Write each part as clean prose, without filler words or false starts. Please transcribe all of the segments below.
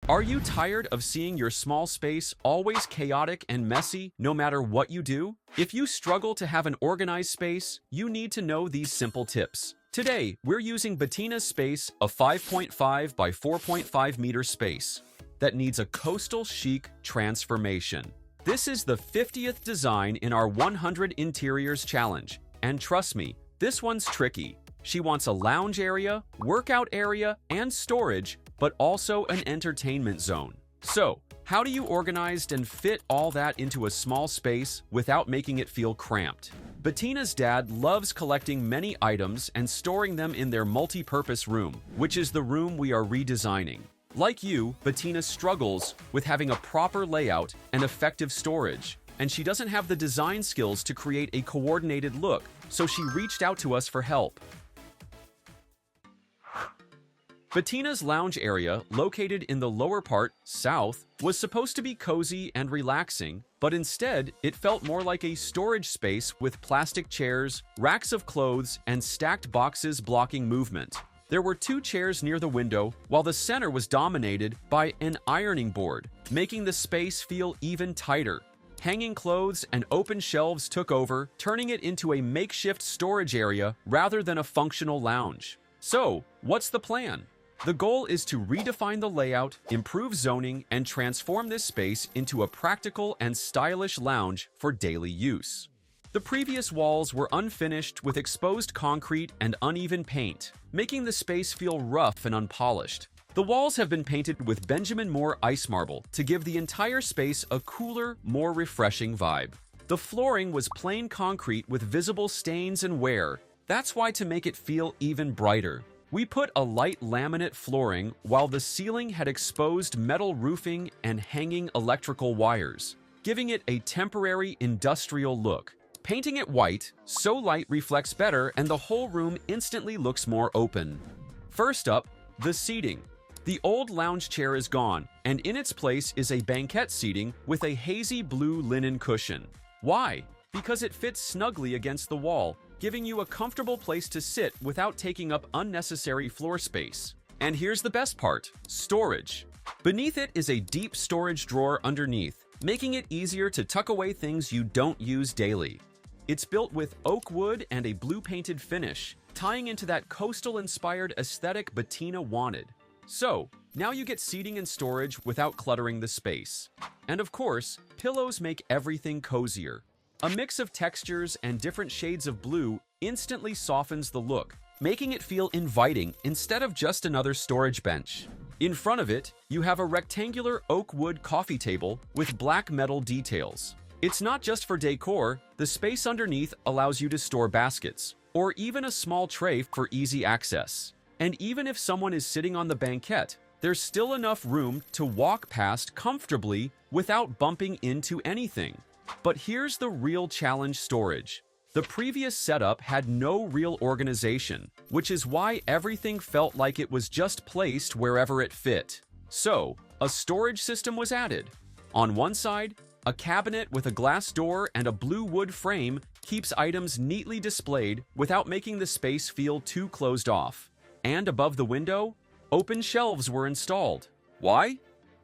Are you tired of seeing your small space always chaotic and messy no matter what you do? If you struggle to have an organized space, you need to know these simple tips. Today, we're using Bettina's space, a 5.5 by 4.5 meter space that needs a coastal chic transformation. This is the 50th design in our 100 Interiors Challenge, and trust me, this one's tricky. She wants a lounge area, workout area, and storage, but also an entertainment zone. So, how do you organize and fit all that into a small space without making it feel cramped? Bettina's dad loves collecting many items and storing them in their multi-purpose room, which is the room we are redesigning. Like you, Bettina struggles with having a proper layout and effective storage, and she doesn't have the design skills to create a coordinated look, so she reached out to us for help. Bettina's lounge area, located in the lower part, south, was supposed to be cozy and relaxing, but instead, it felt more like a storage space with plastic chairs, racks of clothes, and stacked boxes blocking movement. There were 2 chairs near the window, while the center was dominated by an ironing board, making the space feel even tighter. Hanging clothes and open shelves took over, turning it into a makeshift storage area rather than a functional lounge. So, what's the plan? The goal is to redefine the layout, improve zoning, and transform this space into a practical and stylish lounge for daily use. The previous walls were unfinished with exposed concrete and uneven paint, making the space feel rough and unpolished. The walls have been painted with Benjamin Moore ice marble to give the entire space a cooler, more refreshing vibe. The flooring was plain concrete with visible stains and wear. That's why to make it feel even brighter, we put a light laminate flooring while the ceiling had exposed metal roofing and hanging electrical wires, giving it a temporary industrial look. Painting it white, so light reflects better and the whole room instantly looks more open. First up, the seating. The old lounge chair is gone, and in its place is a banquette seating with a hazy blue linen cushion. Why? Because it fits snugly against the wall, giving you a comfortable place to sit without taking up unnecessary floor space. And here's the best part: storage. Beneath it is a deep storage drawer underneath, making it easier to tuck away things you don't use daily. It's built with oak wood and a blue-painted finish, tying into that coastal-inspired aesthetic Bettina wanted. So, now you get seating and storage without cluttering the space. And of course, pillows make everything cozier. A mix of textures and different shades of blue instantly softens the look, making it feel inviting instead of just another storage bench. In front of it, you have a rectangular oak wood coffee table with black metal details. It's not just for decor, the space underneath allows you to store baskets, or even a small tray for easy access. And even if someone is sitting on the banquette, there's still enough room to walk past comfortably without bumping into anything. But here's the real challenge: storage. The previous setup had no real organization, which is why everything felt like it was just placed wherever it fit. So, a storage system was added. On one side, a cabinet with a glass door and a blue wood frame keeps items neatly displayed without making the space feel too closed off. And above the window, open shelves were installed. Why?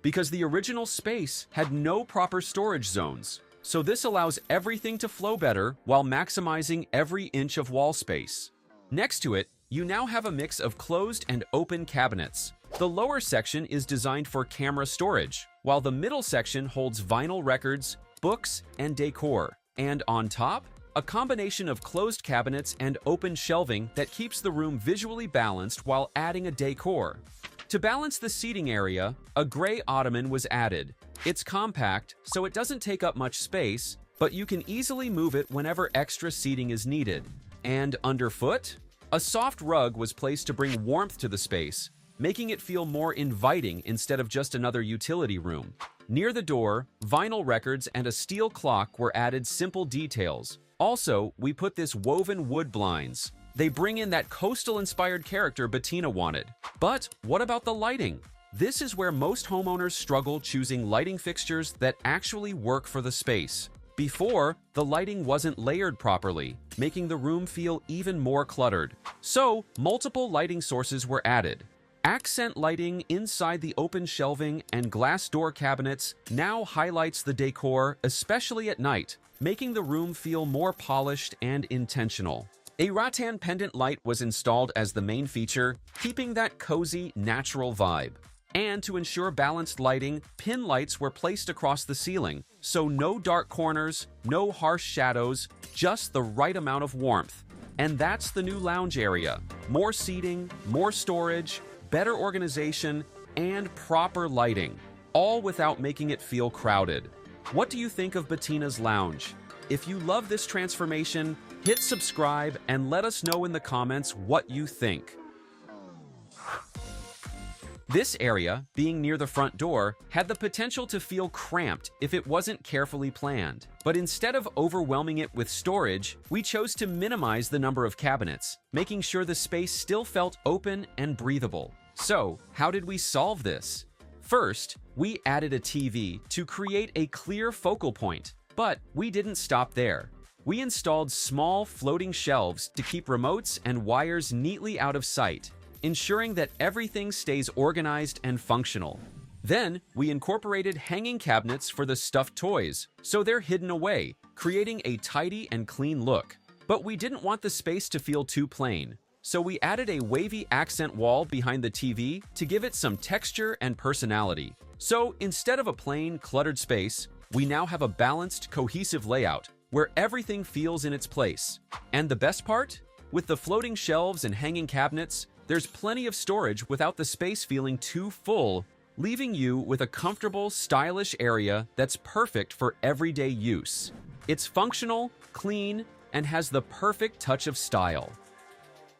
Because the original space had no proper storage zones. So this allows everything to flow better while maximizing every inch of wall space. Next to it, you now have a mix of closed and open cabinets. The lower section is designed for camera storage, while the middle section holds vinyl records, books, and decor. And on top, a combination of closed cabinets and open shelving that keeps the room visually balanced while adding a decor. To balance the seating area, a gray ottoman was added. It's compact, so it doesn't take up much space, but you can easily move it whenever extra seating is needed. And underfoot, a soft rug was placed to bring warmth to the space, making it feel more inviting instead of just another utility room. Near the door, vinyl records and a steel clock were added simple details. Also, we put this woven wood blinds. They bring in that coastal-inspired character Bettina wanted. But what about the lighting? This is where most homeowners struggle choosing lighting fixtures that actually work for the space. Before, the lighting wasn't layered properly, making the room feel even more cluttered. So, multiple lighting sources were added. Accent lighting inside the open shelving and glass door cabinets now highlights the decor, especially at night, making the room feel more polished and intentional. A rattan pendant light was installed as the main feature, keeping that cozy, natural vibe. And to ensure balanced lighting, pin lights were placed across the ceiling, so no dark corners, no harsh shadows, just the right amount of warmth. And that's the new lounge area. More seating, more storage, better organization, and proper lighting, all without making it feel crowded. What do you think of Bettina's lounge? If you love this transformation, hit subscribe and let us know in the comments what you think. This area, being near the front door, had the potential to feel cramped if it wasn't carefully planned. But instead of overwhelming it with storage, we chose to minimize the number of cabinets, making sure the space still felt open and breathable. So, how did we solve this? First, we added a TV to create a clear focal point, but we didn't stop there. We installed small floating shelves to keep remotes and wires neatly out of sight, ensuring that everything stays organized and functional. Then, we incorporated hanging cabinets for the stuffed toys, so they're hidden away, creating a tidy and clean look. But we didn't want the space to feel too plain, so we added a wavy accent wall behind the TV to give it some texture and personality. So, instead of a plain, cluttered space, we now have a balanced, cohesive layout where everything feels in its place. And the best part? With the floating shelves and hanging cabinets, there's plenty of storage without the space feeling too full, leaving you with a comfortable, stylish area that's perfect for everyday use. It's functional, clean, and has the perfect touch of style.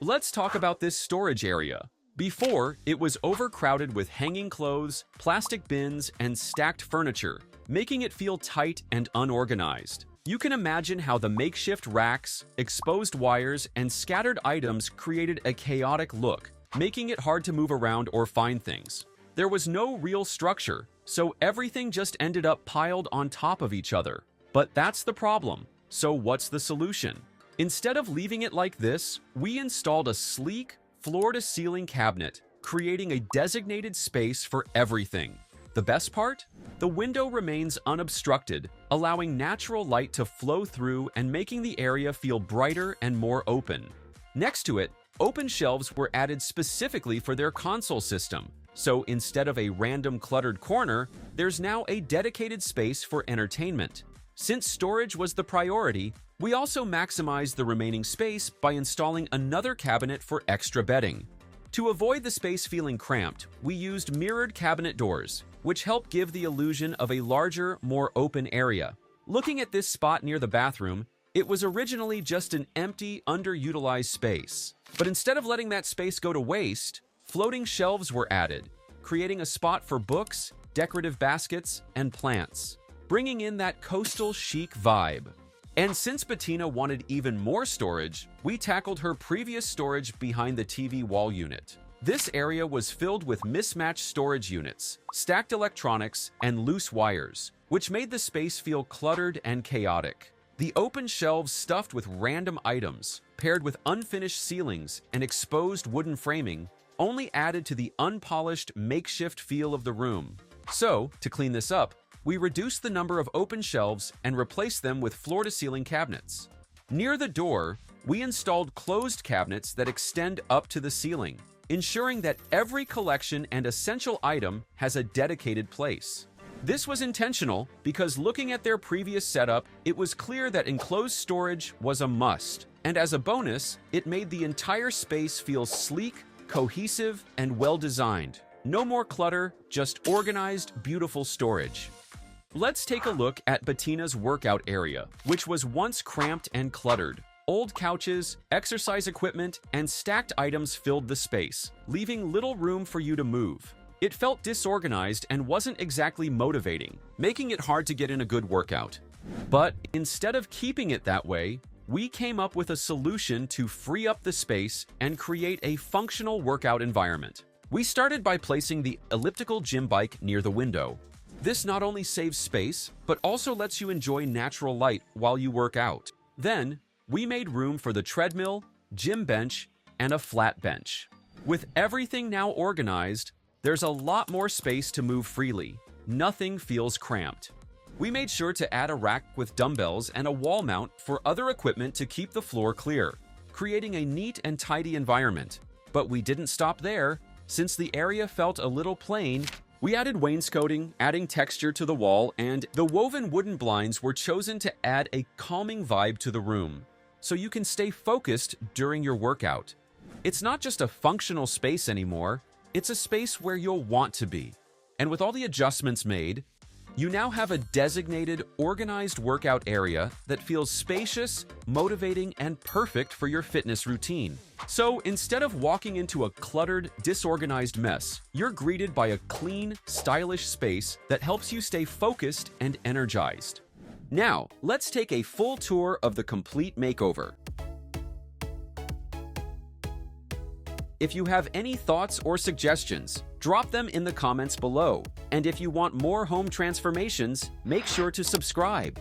Let's talk about this storage area. Before, it was overcrowded with hanging clothes, plastic bins, and stacked furniture, making it feel tight and unorganized. You can imagine how the makeshift racks, exposed wires, and scattered items created a chaotic look, making it hard to move around or find things. There was no real structure, so everything just ended up piled on top of each other. But that's the problem. So what's the solution? Instead of leaving it like this, we installed a sleek, floor-to-ceiling cabinet, creating a designated space for everything. The best part? The window remains unobstructed, allowing natural light to flow through and making the area feel brighter and more open. Next to it, open shelves were added specifically for their console system. So instead of a random cluttered corner, there's now a dedicated space for entertainment. Since storage was the priority, we also maximized the remaining space by installing another cabinet for extra bedding. To avoid the space feeling cramped, we used mirrored cabinet doors, which help give the illusion of a larger, more open area. Looking at this spot near the bathroom, it was originally just an empty, underutilized space. But instead of letting that space go to waste, floating shelves were added, creating a spot for books, decorative baskets, and plants, bringing in that coastal chic vibe. And since Bettina wanted even more storage, we tackled her previous storage behind the TV wall unit. This area was filled with mismatched storage units, stacked electronics, and loose wires, which made the space feel cluttered and chaotic. The open shelves stuffed with random items, paired with unfinished ceilings and exposed wooden framing, only added to the unpolished, makeshift feel of the room. So, to clean this up, we reduced the number of open shelves and replaced them with floor-to-ceiling cabinets. Near the door, we installed closed cabinets that extend up to the ceiling, ensuring that every collection and essential item has a dedicated place. This was intentional because looking at their previous setup, it was clear that enclosed storage was a must, and as a bonus, it made the entire space feel sleek, cohesive, and well-designed. No more clutter, just organized, beautiful storage. Let's take a look at Bettina's workout area, which was once cramped and cluttered. Old couches, exercise equipment, and stacked items filled the space, leaving little room for you to move. It felt disorganized and wasn't exactly motivating, making it hard to get in a good workout. But instead of keeping it that way, we came up with a solution to free up the space and create a functional workout environment. We started by placing the elliptical gym bike near the window. This not only saves space, but also lets you enjoy natural light while you work out. Then, we made room for the treadmill, gym bench, and a flat bench. With everything now organized, there's a lot more space to move freely. Nothing feels cramped. We made sure to add a rack with dumbbells and a wall mount for other equipment to keep the floor clear, creating a neat and tidy environment. But we didn't stop there. Since the area felt a little plain, we added wainscoting, adding texture to the wall, and the woven wooden blinds were chosen to add a calming vibe to the room, so you can stay focused during your workout. It's not just a functional space anymore, it's a space where you'll want to be. And with all the adjustments made, you now have a designated, organized workout area that feels spacious, motivating, and perfect for your fitness routine. So instead of walking into a cluttered, disorganized mess, you're greeted by a clean, stylish space that helps you stay focused and energized. Now, let's take a full tour of the complete makeover. If you have any thoughts or suggestions, drop them in the comments below. And if you want more home transformations, make sure to subscribe.